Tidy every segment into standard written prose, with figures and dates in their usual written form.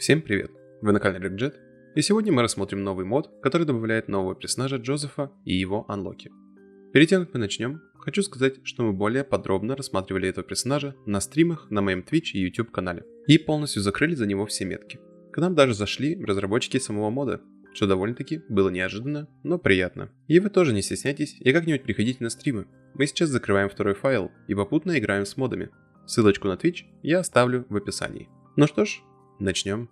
Всем привет! Вы на канале RegJet, и сегодня мы рассмотрим новый мод, который добавляет нового персонажа Джозефа и его анлоки. Перед тем, как мы начнем, хочу сказать, что мы более подробно рассматривали этого персонажа на стримах на моем Twitch и YouTube канале, и полностью закрыли за него все метки. К нам даже зашли разработчики самого мода, что довольно-таки было неожиданно, но приятно. И вы тоже не стесняйтесь и как-нибудь приходите на стримы. Мы сейчас закрываем второй файл и попутно играем с модами. Ссылочку на Twitch я оставлю в описании. Ну что ж, начнем.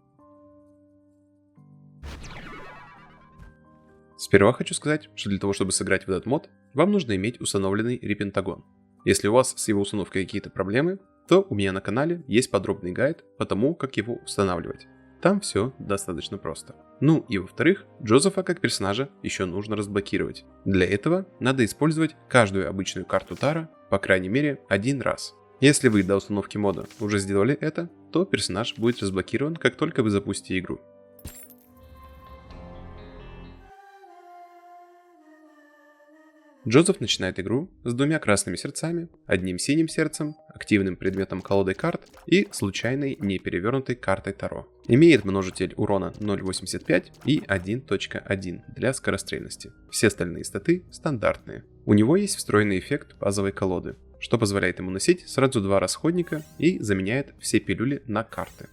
Сперва хочу сказать, что для того, чтобы сыграть в этот мод, вам нужно иметь установленный Репентагон. Если у вас с его установкой какие-то проблемы, то у меня на канале есть подробный гайд по тому, как его устанавливать. Там все достаточно просто. Ну и во-вторых, Джозефа как персонажа еще нужно разблокировать. Для этого надо использовать каждую обычную карту Тара, по крайней мере, один раз. Если вы до установки мода уже сделали это, то персонаж будет разблокирован, как только вы запустите игру. Джозеф начинает игру с двумя красными сердцами, одним синим сердцем, активным предметом колоды карт и случайной неперевернутой картой Таро. Имеет множитель урона 0.85 и 1.1 для скорострельности. Все остальные статы стандартные. У него есть встроенный эффект базовой колоды, что позволяет ему носить сразу два расходника и заменяет все пилюли на карты.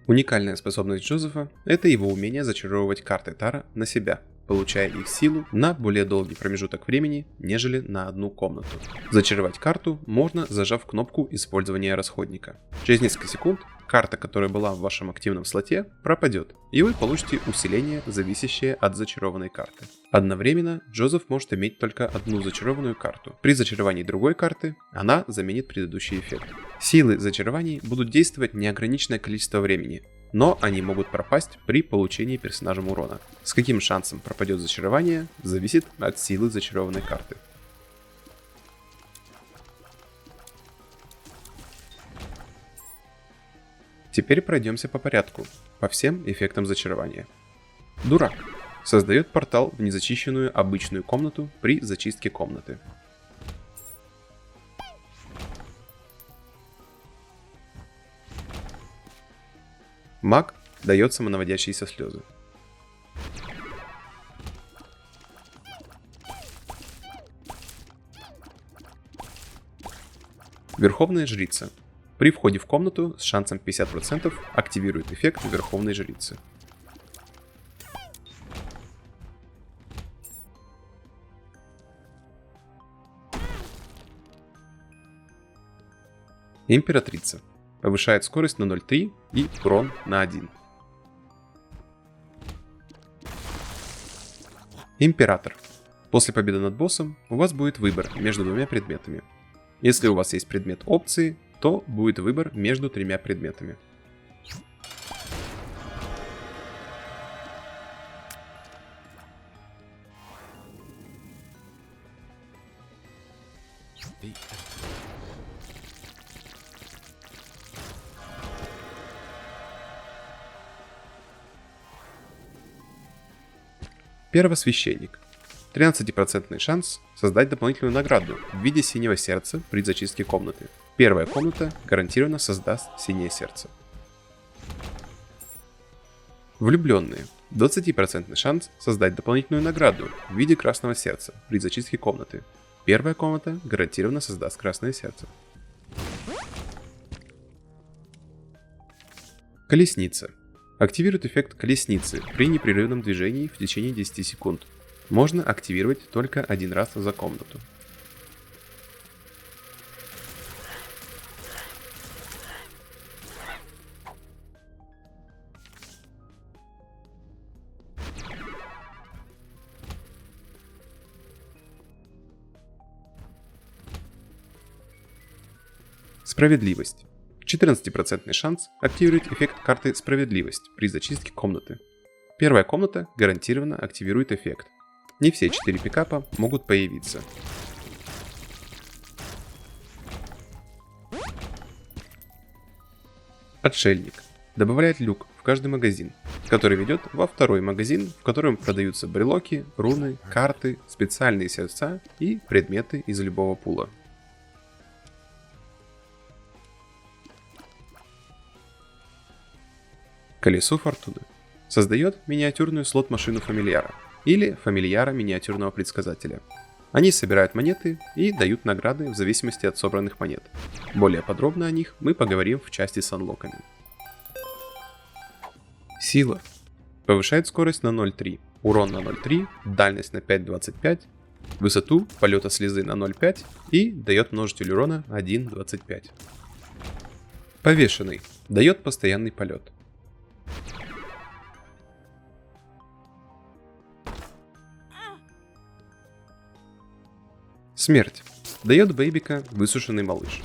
Уникальная способность Джозефа – это его умение зачаровывать карты Тара на себя, получая их силу на более долгий промежуток времени, нежели на одну комнату. Зачаровать карту можно, зажав кнопку использования расходника. Через несколько секунд карта, которая была в вашем активном слоте, пропадет, и вы получите усиление, зависящее от зачарованной карты. Одновременно Джозеф может иметь только одну зачарованную карту. При зачаровании другой карты она заменит предыдущий эффект. Силы зачарований будут действовать неограниченное количество времени, но они могут пропасть при получении персонажем урона. С каким шансом пропадет зачарование, зависит от силы зачарованной карты. Теперь пройдемся по порядку, по всем эффектам зачарования. Дурак. Создает портал в незачищенную обычную комнату при зачистке комнаты. Маг дает самонаводящиеся слезы. Верховная жрица. При входе в комнату с шансом 50% активирует эффект Верховной жрицы. Императрица. Повышает скорость на 0.3 и урон на 1. Император. После победы над боссом у вас будет выбор между двумя предметами. Если у вас есть предмет опции, то будет выбор между тремя предметами. Первосвященник. 13% шанс создать дополнительную награду в виде синего сердца при зачистке комнаты. Первая комната гарантированно создаст синее сердце. Влюбленные. 20% шанс создать дополнительную награду в виде красного сердца при зачистке комнаты. Первая комната гарантированно создаст красное сердце. Колесница. Активирует эффект колесницы при непрерывном движении в течение 10 секунд. Можно активировать только один раз за комнату. Справедливость. 14% шанс активировать эффект карты «Справедливость» при зачистке комнаты. Первая комната гарантированно активирует эффект. Не все 4 пикапа могут появиться. Отшельник. Добавляет люк в каждый магазин, который ведет во второй магазин, в котором продаются брелоки, руны, карты, специальные сердца и предметы из любого пула. Колесо фортуны. Создает миниатюрную слот-машину фамильяра или фамильяра миниатюрного предсказателя. Они собирают монеты и дают награды в зависимости от собранных монет. Более подробно о них мы поговорим в части с анлоками. Сила. Повышает скорость на 0.3, урон на 0.3, дальность на 5.25, высоту полета слезы на 0.5 и дает множитель урона 1.25. Повешенный. Дает постоянный полет. Смерть. Дает бейбика высушенный малыш.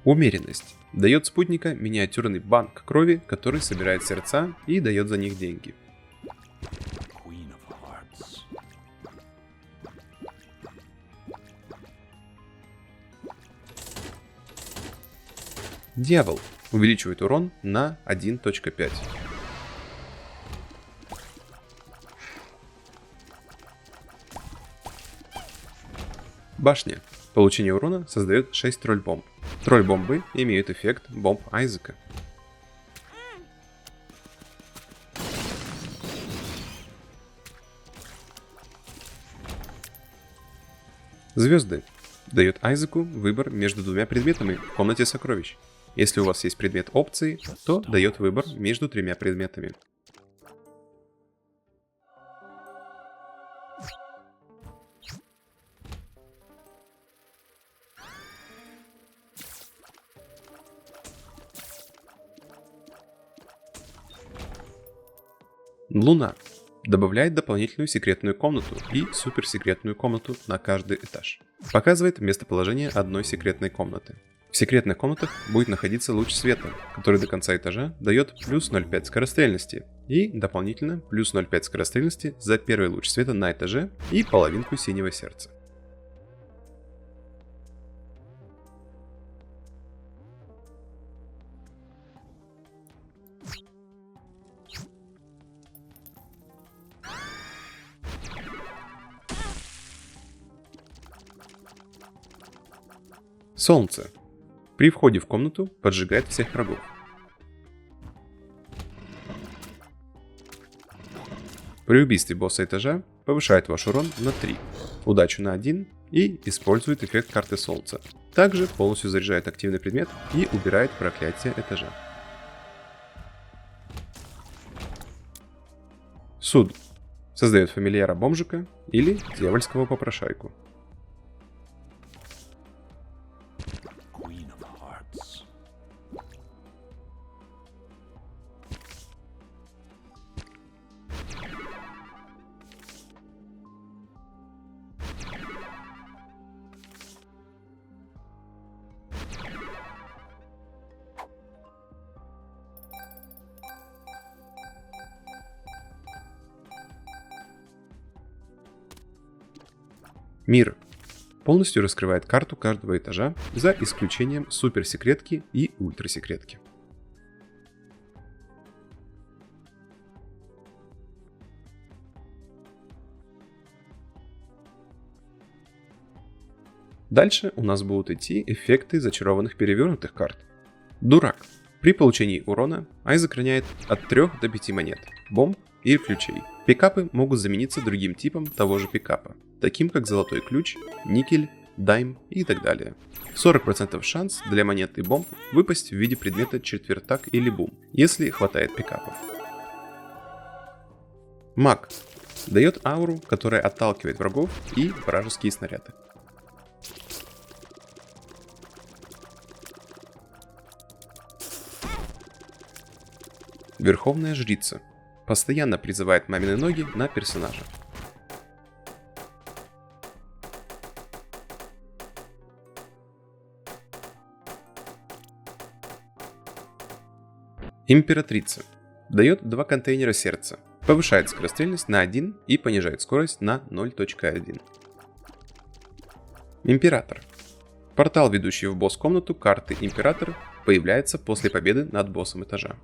Умеренность. Дает спутника миниатюрный банк крови, который собирает сердца и дает за них деньги. Дьявол. Увеличивает урон на 1.5. Башня. Получение урона создает 6 тролль-бомб. Тролль-бомбы имеют эффект бомб Айзека. Звезды. Дает Айзеку выбор между двумя предметами в комнате сокровищ. Если у вас есть предмет опции, то дает выбор между тремя предметами. Луна. Добавляет дополнительную секретную комнату и суперсекретную комнату на каждый этаж. Показывает местоположение одной секретной комнаты. В секретных комнатах будет находиться луч света, который до конца этажа дает плюс 0.5 скорострельности и дополнительно плюс 0.5 скорострельности за первый луч света на этаже и половинку синего сердца. Солнце. При входе в комнату поджигает всех врагов. При убийстве босса этажа повышает ваш урон на 3, удачу на 1 и использует эффект карты солнца. Также полностью заряжает активный предмет и убирает проклятие этажа. Суд. Создает фамильяра бомжика или дьявольского попрошайку. Мир. Полностью раскрывает карту каждого этажа за исключением суперсекретки и ультрасекретки. Дальше у нас будут идти эффекты зачарованных перевернутых карт. Дурак. При получении урона Айзек роняет от 3 до 5 монет, бомб и ключей. Пикапы могут замениться другим типом того же пикапа, таким как золотой ключ, никель, дайм и так далее. 40% шанс для монет и бомб выпасть в виде предмета четвертак или бум, если хватает пикапов. Маг. Дает ауру, которая отталкивает врагов и вражеские снаряды. Верховная жрица. Постоянно призывает мамины ноги на персонажа. Императрица. Дает 2 контейнера сердца. Повышает скорострельность на 1 и понижает скорость на 0.1. Император. Портал, ведущий в босс-комнату карты Император, появляется после победы над боссом этажа.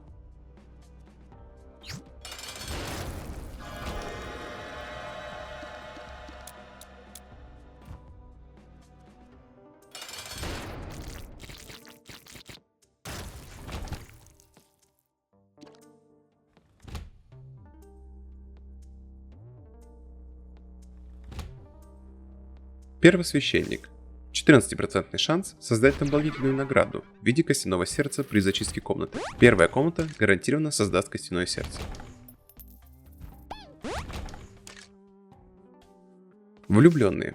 Первосвященник. 14% шанс создать дополнительную награду в виде костяного сердца при зачистке комнаты. Первая комната гарантированно создаст костяное сердце. Влюбленные.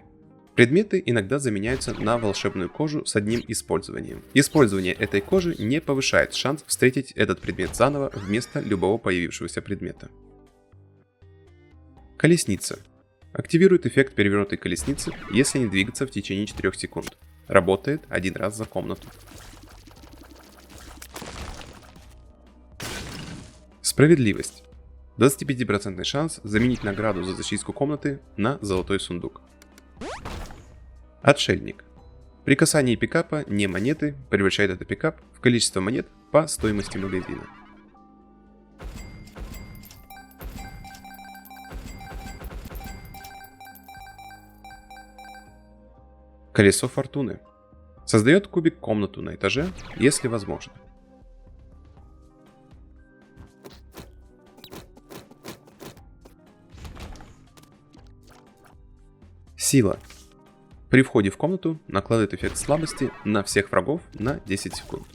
Предметы иногда заменяются на волшебную кожу с одним использованием. Использование этой кожи не повышает шанс встретить этот предмет заново вместо любого появившегося предмета. Колесница. Активирует эффект перевернутой колесницы, если не двигаться в течение 4 секунд. Работает один раз за комнату. Справедливость. 25% шанс заменить награду за зачистку комнаты на золотой сундук. Отшельник. При касании пикапа не монеты превращает этот пикап в количество монет по стоимости магазина. Колесо фортуны. Создает кубик комнату на этаже, если возможно. Сила. При входе в комнату накладывает эффект слабости на всех врагов на 10 секунд.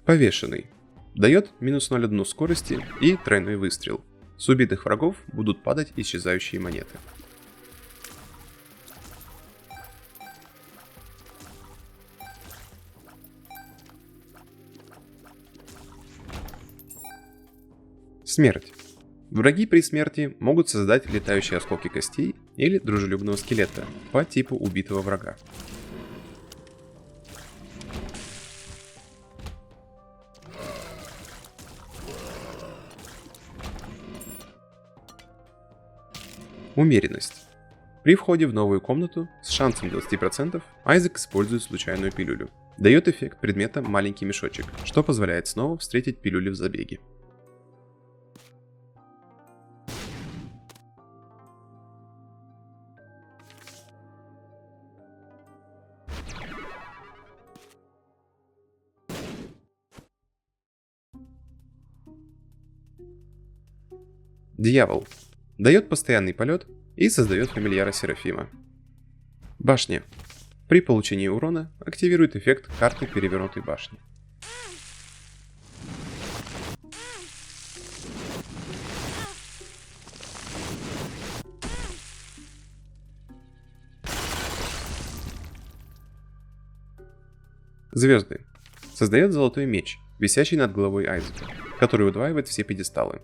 Повешенный. Дает минус 0,1 скорости и тройной выстрел. С убитых врагов будут падать исчезающие монеты. Смерть. Враги при смерти могут создать летающие осколки костей или дружелюбного скелета по типу убитого врага. Умеренность. При входе в новую комнату с шансом 20% Айзек использует случайную пилюлю. Дает эффект предмета маленький мешочек, что позволяет снова встретить пилюли в забеге. Дьявол. Дает постоянный полет и создает фамильяра Серафима. Башня. При получении урона активирует эффект карты перевернутой башни. Звезды. Создает золотой меч, висящий над головой Айзека, который удваивает все пьедесталы.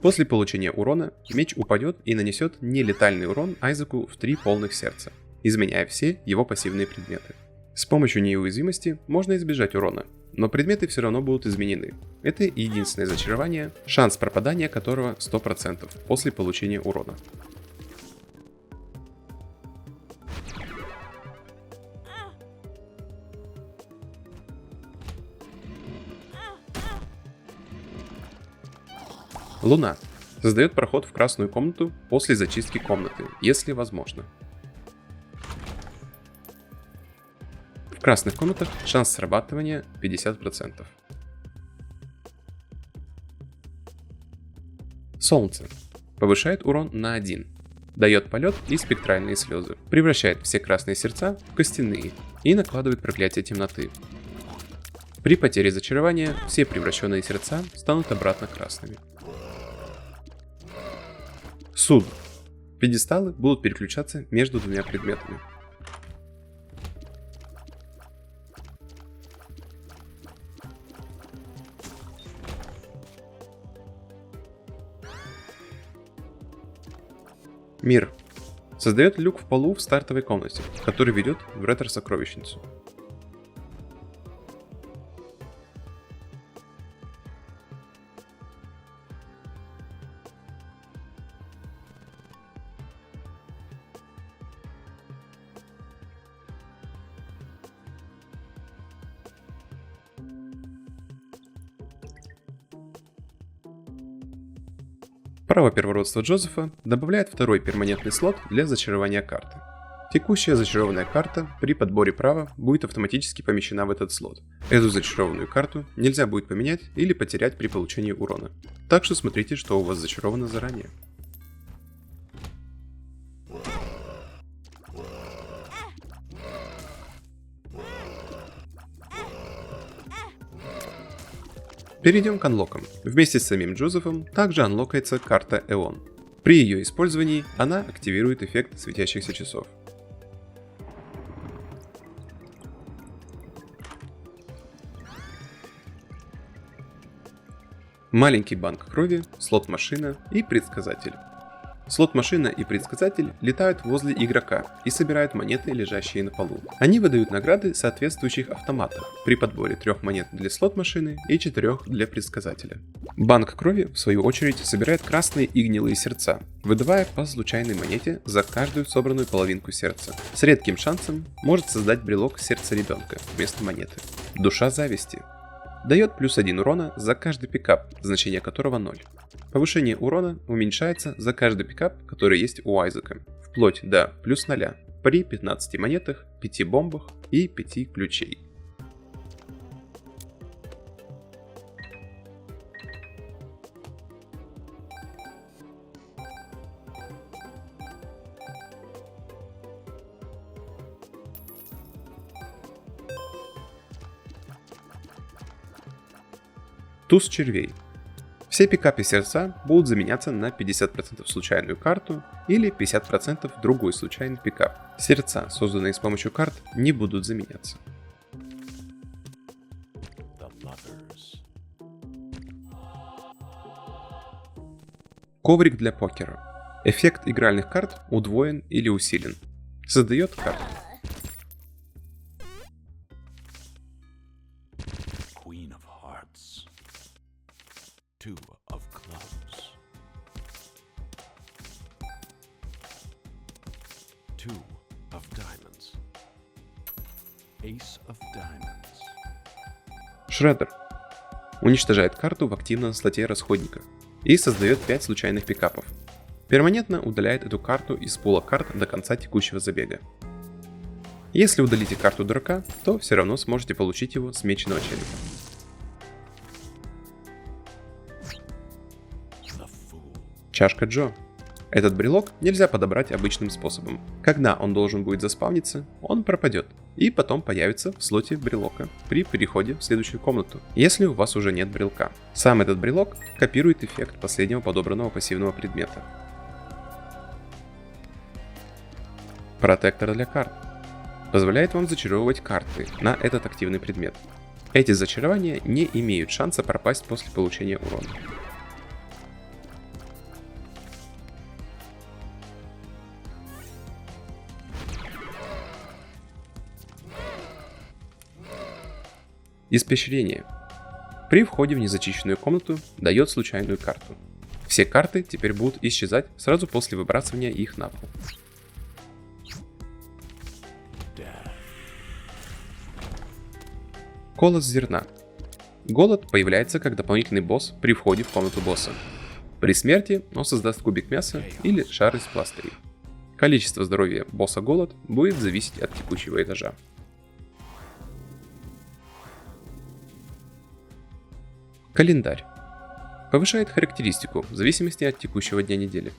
После получения урона меч упадет и нанесет нелетальный урон Айзеку в 3 полных сердца, изменяя все его пассивные предметы. С помощью неуязвимости можно избежать урона, но предметы все равно будут изменены. Это единственное зачарование, шанс пропадания которого 100% после получения урона. Луна. Создает проход в красную комнату после зачистки комнаты, если возможно. В красных комнатах шанс срабатывания 50%. Солнце. Повышает урон на 1. Дает полет и спектральные слезы. Превращает все красные сердца в костяные и накладывает проклятие темноты. При потере зачарования все превращенные сердца станут обратно красными. Суд. Пьедесталы будут переключаться между двумя предметами. Мир. Создает люк в полу в стартовой комнате, который ведет в ретро-сокровищницу. Право первородства Джозефа добавляет второй перманентный слот для зачарования карты. Текущая зачарованная карта при подборе права будет автоматически помещена в этот слот. Эту зачарованную карту нельзя будет поменять или потерять при получении урона. Так что смотрите, что у вас зачаровано заранее. Перейдем к анлокам. Вместе с самим Джозефом также анлокается карта Эон. При ее использовании она активирует эффект светящихся часов. Маленький банк крови, слот-машина и предсказатель. Слот-машина и предсказатель летают возле игрока и собирают монеты, лежащие на полу. Они выдают награды соответствующих автоматов при подборе 3 монет для слот-машины и 4 для предсказателя. Банк крови, в свою очередь, собирает красные и гнилые сердца, выдавая по случайной монете за каждую собранную половинку сердца. С редким шансом может создать брелок сердца ребенка вместо монеты. Душа зависти. Дает плюс 1 урона за каждый пикап, значение которого 0. Повышение урона уменьшается за каждый пикап, который есть у Айзека, вплоть до плюс 0 при 15 монетах, 5 бомбах и 5 ключей. Туз червей. Все пикапы сердца будут заменяться на 50% случайную карту или 50% другой случайный пикап. Сердца, созданные с помощью карт, не будут заменяться. Коврик для покера. Эффект игральных карт удвоен или усилен. Создает карту. Two of clubs. Two of diamonds. Ace of diamonds. Шреддер. Уничтожает карту в активном слоте расходника и создает 5 случайных пикапов. Перманентно удаляет эту карту из пула карт до конца текущего забега. Если удалите карту дурака, то все равно сможете получить его с меченого черепа. Чашка Джо. Этот брелок нельзя подобрать обычным способом. Когда он должен будет заспавниться, он пропадет и потом появится в слоте брелока при переходе в следующую комнату, если у вас уже нет брелка. Сам этот брелок копирует эффект последнего подобранного пассивного предмета. Протектор для карт. Позволяет вам зачаровывать карты на этот активный предмет. Эти зачарования не имеют шанса пропасть после получения урона. Испещрение. При входе в незачищенную комнату дает случайную карту. Все карты теперь будут исчезать сразу после выбрасывания их на пол. Колос зерна. Голод появляется как дополнительный босс при входе в комнату босса. При смерти он создаст кубик мяса или шар из пластырей. Количество здоровья босса голод будет зависеть от текущего этажа. Календарь. Повышает характеристику в зависимости от текущего дня недели.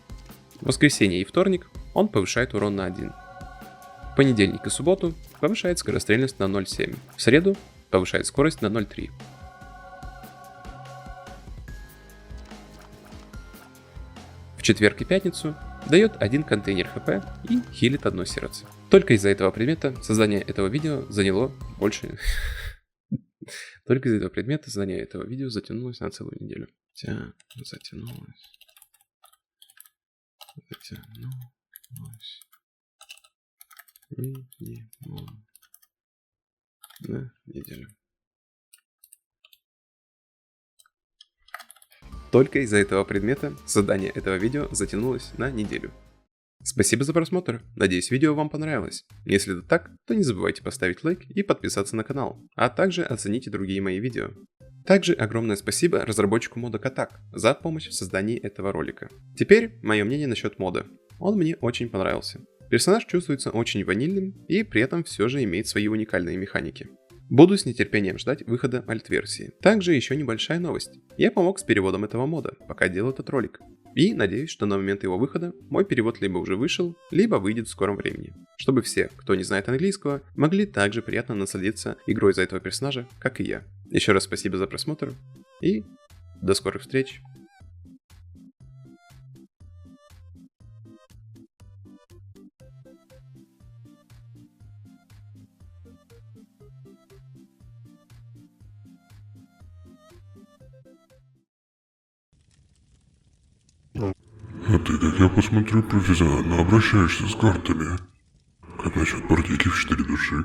В воскресенье и вторник он повышает урон на 1. В понедельник и субботу повышает скорострельность на 0,7. В среду повышает скорость на 0,3. В четверг и пятницу дает 1 контейнер хп и хилит 1 сердце. Только из-за этого предмета создание этого видео заняло больше... Только из-за этого предмета создание этого видео затянулось на целую неделю. Затянулось на неделю. Только из-за этого предмета создание этого видео затянулось на неделю. Спасибо за просмотр, надеюсь, видео вам понравилось. Если это так, то не забывайте поставить лайк и подписаться на канал, а также оцените другие мои видео. Также огромное спасибо разработчику мода Kotak за помощь в создании этого ролика. Теперь мое мнение насчет мода. Он мне очень понравился. Персонаж чувствуется очень ванильным и при этом все же имеет свои уникальные механики. Буду с нетерпением ждать выхода альт-версии. Также еще небольшая новость. Я помог с переводом этого мода, пока делал этот ролик. И надеюсь, что на момент его выхода мой перевод либо уже вышел, либо выйдет в скором времени. Чтобы все, кто не знает английского, могли также приятно насладиться игрой за этого персонажа, как и я. Еще раз спасибо за просмотр и до скорых встреч. А ты, как я посмотрю, профессионально обращаешься с картами. Как насчет партийки в 4 души?